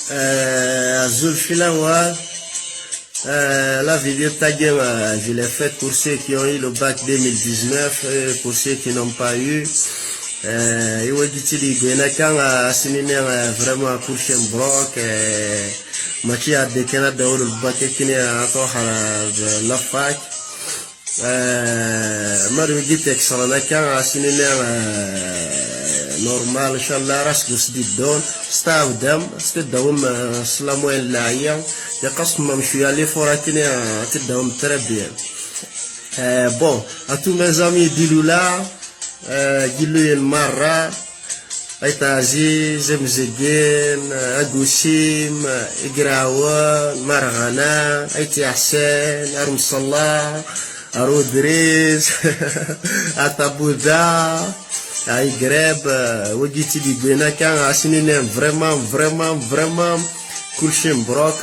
Zulfi Lawal, la vidéo taguée, je l'ai faite pour ceux qui ont eu le bac 2019 et pour ceux qui n'ont pas eu. Et on dit vraiment pour Chembrock, Machi a déclaré de le bac qui n'est encore la fac. Mario dit excellent, normal ان شاء الله راسك وسدي الدون ستاو دم تداوم سلامو اللاعيا يقسم شويه لي فوراتني تداوم تربيه بون اتو مي زامي ديلولا جيلو المره ايت عزيز مزيدين اغوسيم اقراوان مرغنا ايت حسين ارمس الله ارودريز اتابودا ay greb wajiti di bena kan asinine vraiment cool Chembrock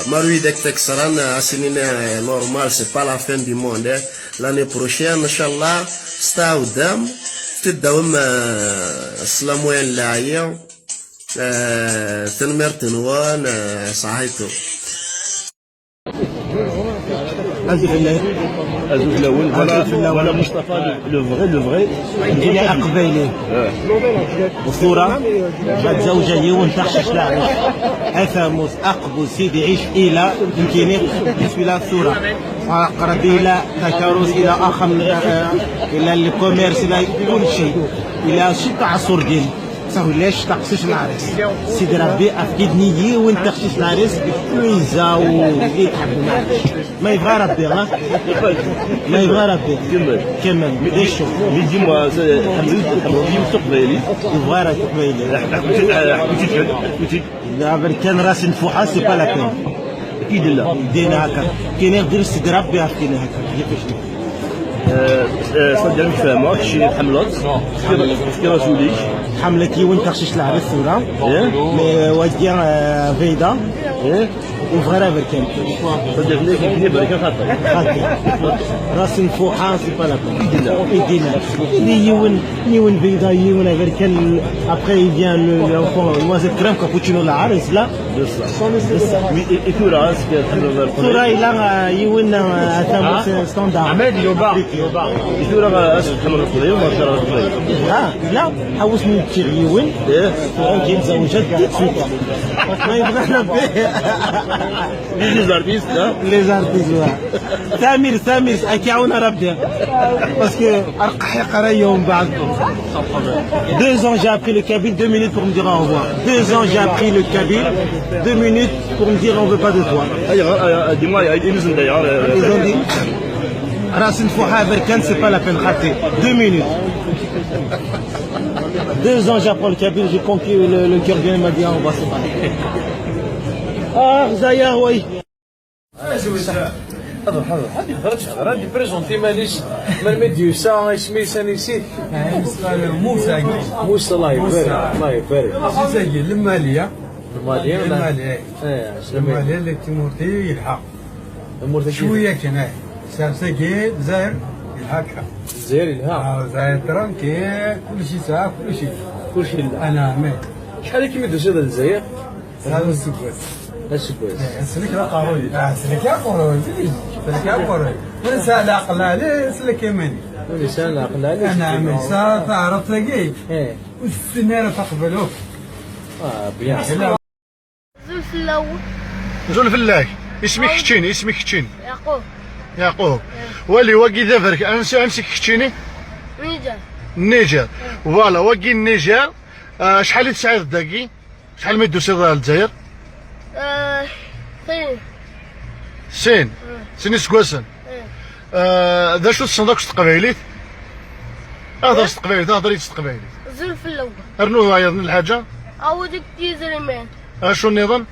marui dek tek saran asinine normal, c'est pas la fin du monde l'année prochaine inchallah staudam تداوم سلامو اللاعيا تنمر تنوان صحيتو أزوج الأول ولا مصطفى لو فغي اللي أقبيلي وصورة جات زوجة ونتحشش لاعب أثموس أقبو سيدي عيش إلى يمكن إلى صورة قربي إلى تكاروس إلى آخر إلى الكوميرس إلى كل شيء إلى شتى عصور ديالي صافي ليش تقصيش العريس سيدي ربي أفكيد نيجي وين تقصيش العريس ويزا ويتحب معلش ما يبغى ربي ما يبغى ربي كمل ليش شوف يجي موا حمدي مستقبلي يبغى ربي قبيلي لا كان راس نفوحة سي با لا بين أكيد لا دينا هكا كاين يقدر سيدي ربي يعطينا هكا كيفاش صدق مش فاهمك شي حملات كي رسوليش حملتي وين تخشش العرس ولا مي وديا فيدا وفغيرها بركان صدق ليك كي بركان خاطر راس نفوحة سي با لا بين يدينا نيون فيدا يون بركان ابخي فيان لونفون نوازيت كريم كابوتشينو العرس لا يكون راسك صورة إلا يون ثاموس ستاندار عماد يوبا يكون راسك كمان القضية وما شاء الله القضية لا حوس من تشيريون وانتي مزوجات ما يبغى ربي لي زارتيست لي زارتيست سامير اكيعونا ربي باسكو ارقح قرايه بعد 2 ans j'ai appris le kabyle 2 minutes pour me dire au revoir 2 ans j'ai appris le kabyle 2 minutes pour me dire on veut pas de toi dis-moi ils ont d'ailleurs ils ont dit راس نفوحة بركان c'est pas la peine خاطي 2 minutes 2 ans j'apprends le kabyle j'ai compris le cœur bien m'a dit on va se parler زايا وي حاضر هادي هضرت غادي بريزونتي ماليش مال ميديوسا سميتها نسيت موسى الله يبارك ساقي الماليه الماليه اللي تيمورتي يلحق شويه كان ساقي زاير يلحقها الجزائر يلها زاير ترانكي كل شيء ساعه كل شيء انا مات شحال كي مدوز هذا الجزائر هذا السكوت السكويس سلك لا قاروي سلك يا قاروي سلك يا قاروي ونسى لا قلالي سلك يمني ونسى لا قلالي انا مسا تعرف تلاقي والسناره تقبلوك بيان زلف الأول زول فلاك اسمك كتشيني يعقوب ولي واقي ذفرك امسك كتشيني النيجر فوالا واقي النيجر شحال تسعى داكي شحال ما يدوز الجزائر سين سكواسن ذا شو الصندوق تقبايليت هضر تقبايليت هضري تقبايليت زلف الأول ارنو هاي الحاجه عودك تيزري مان اشو النظام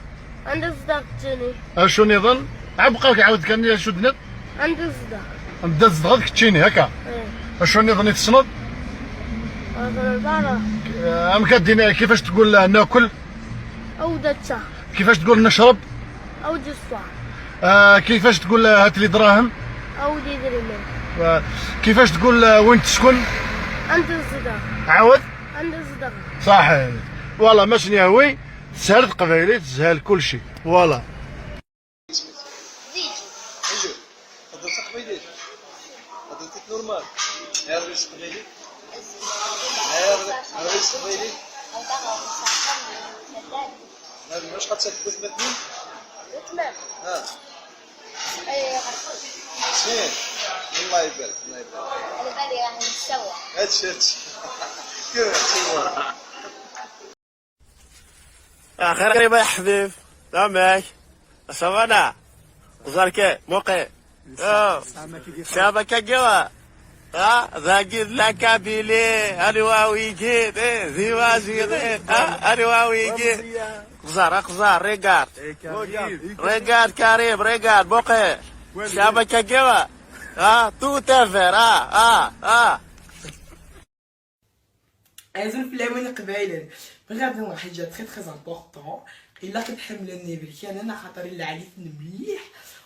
عند صداقتني اشو النظام عبقاك عاود كان شو دنيا عند صداق عند صداق كتشيني هكا اشو النظام يتصنط ام كدينا كيفاش تقول ناكل او دتشا كيفاش تقول نشرب او دصا كيفاش تقول هات لي دراهم او ديدري مان كيفاش تقول وين تسكن عند الصداق عاود عند الصداق صحيح والله ماشي نهوي تسهل قبايلي تسهل كل شيء فوالا. زيجي هضرتي قبيلي هضرتي نورمال غير ريس قبيلي غير ريس قبيلي واش غتسكتو ثمانين تمام زين الله يبارك الله يبارك على بالي راح نتسوى هادشي كيف هو خير يا حبيب سامك سافانا وزارك موقع شابك الجوا زاجد لك بيلي أرواوي جيت زيوا زيت أرواوي جيت قزار ريغار كريم ريغار بوقي شابك الجوا تو تفر عايزين في العوين قبايلا بغيت نقول حاجه تري امبورطون الا كتحملني بالكان انا خاطر الا عليت مليح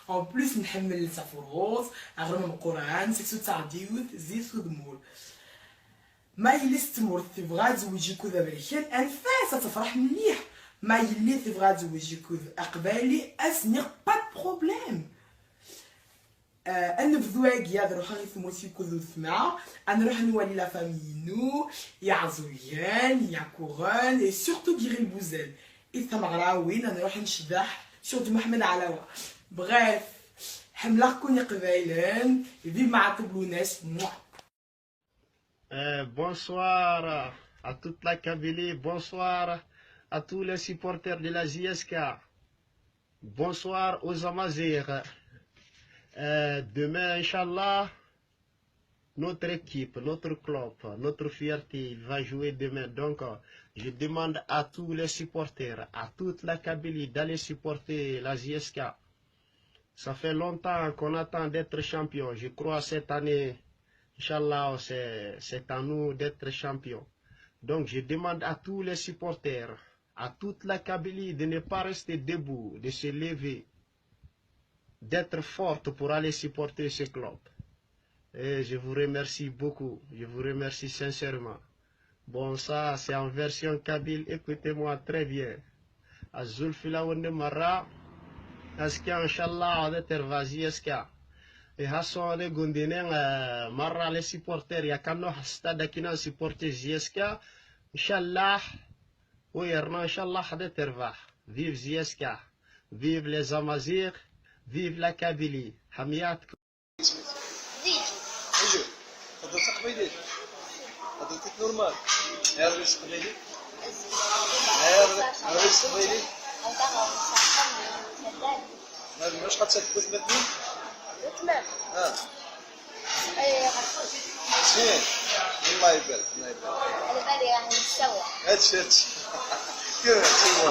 اون بليس نحمل سافروز اغرم القران 6 زيت ودمول ما يلي تمر تبغى تزوجيكو دابا كان انفاس تفرح مليح ما يلي تبغى تزوجيكو اقبالي اسني با بروبليم انا فذواقيا نروح نثموتي كذو ثماع نروح نولي لا فامينو يا عزويان يا كوران اي سورتو كيغي البوزال اثم غراوين نروح نشبح سورتو محمد علاوه بغيف حمله كوني قبايلان يبي مع طبلوناس Bonsoir à toute la Kabylie, bonsoir à tous les supporters de la JSK, bonsoir aux Amazirs. Demain, Inch'Allah, notre équipe, notre club, notre fierté, il va jouer demain. Donc, je demande à tous les supporters, à toute la Kabylie d'aller supporter la JSK. Ça fait longtemps qu'on attend d'être champion. Je crois cette année, Inch'Allah, c'est à nous d'être champions. Donc, je demande à tous les supporters, à toute la Kabylie de ne pas rester debout, de se lever, d'être forte pour aller supporter ce club. Et je vous remercie beaucoup, je vous remercie sincèrement. Bon, ça, c'est en version kabyle, écoutez-moi très bien. Azul Filaoune Mara, Aska, Inch'Allah, Adeter Vazi, Aska. Et Hassan de Gundinen, Mara, les supporters, Yakano, Stade Akinan, supporter JSK, Inch'Allah, oui, Inch'Allah, Adeter Va. Vive JSK, vive les Amazirs. Vive la Kabylie. حمياتكم. زيجي هضرتي قبيلي هضرتي نورمال غير ريس قبيلي غير ريس قبيلي واش غتسكتو ثمانين تمام زين الله يبارك الله يبارك على بالي راح نتسوى هادشي كيف هو